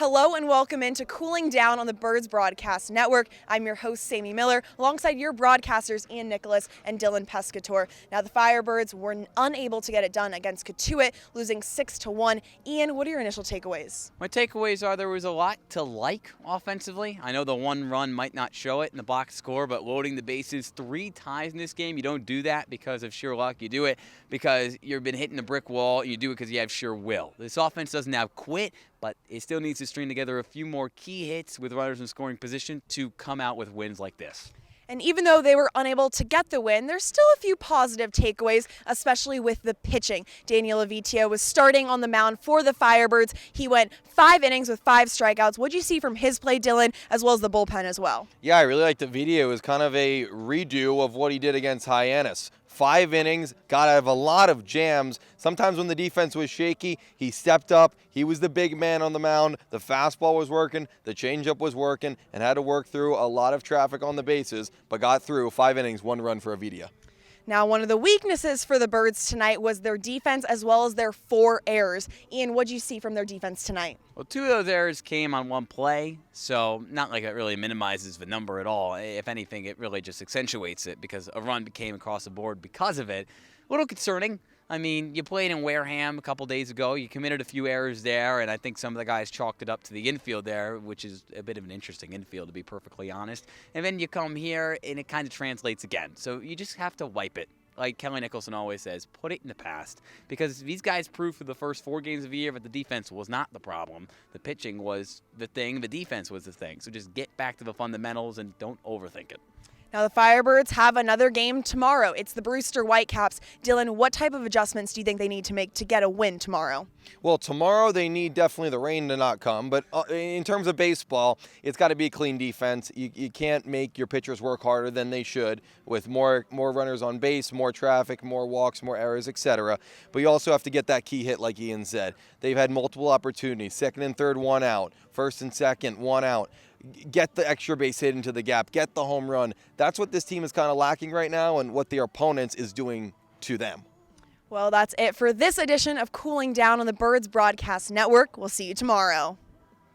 Hello and welcome into Cooling Down on the Birds Broadcast Network. I'm your host, Sammy Miller, alongside your broadcasters, Ian Nicholas and Dylan Pescatore. Now, the Firebirds were unable to get it done against Cotuit, losing 6-1. Ian, what are your initial takeaways? My takeaways are there was a lot to like offensively. I know the one run might not show it in the box score, but loading the bases 3 times in this game, you don't do that because of sheer luck. You do it because you've been hitting a brick wall, and you do it because you have sheer will. This offense doesn't have quit, but it still needs to string together a few more key hits with runners in scoring position to come out with wins like this. And even though they were unable to get the win, there's still a few positive takeaways, especially with the pitching. Daniel Avitio was starting on the mound for the Firebirds. He went 5 innings with 5 strikeouts. What'd you see from his play, Dylan, as well as the bullpen as well? Yeah, I really liked the video. It was kind of a redo of what he did against Hyannis. 5 innings, got out of a lot of jams. Sometimes when the defense was shaky, he stepped up. He was the big man on the mound. The fastball was working, the changeup was working, and had to work through a lot of traffic on the bases, but got through 5 innings, 1 run for Avitio. Now, one of the weaknesses for the Birds tonight was their defense as well as their 4 errors. Ian, what'd you see from their defense tonight? Well, 2 of those errors came on 1 play, so not like it really minimizes the number at all. If anything, it really just accentuates it because a run came across the board because of it. A little concerning. I mean, you played in Wareham a couple days ago. You committed a few errors there, and I think some of the guys chalked it up to the infield there, which is a bit of an interesting infield, to be perfectly honest. And then you come here, and it kind of translates again. So you just have to wipe it. Like Kelly Nicholson always says, put it in the past. Because these guys proved for the first 4 games of the year that the defense was not the problem. The pitching was the thing. The defense was the thing. So just get back to the fundamentals and don't overthink it. Now, the Firebirds have another game tomorrow. It's the Brewster Whitecaps. Dylan, what type of adjustments do you think they need to make to get a win tomorrow? Well, tomorrow they need definitely the rain to not come, but in terms of baseball, it's got to be a clean defense. You can't make your pitchers work harder than they should with more runners on base, more traffic, more walks, more errors, etc. But you also have to get that key hit, like Ian said. They've had multiple opportunities, second and third, 1 out, first and second, 1 out. Get the extra base hit into the gap, get the home run. That's what this team is kind of lacking right now and what their opponents is doing to them. Well, that's it for this edition of Cooling Down on the Birds Broadcast Network. We'll see you tomorrow.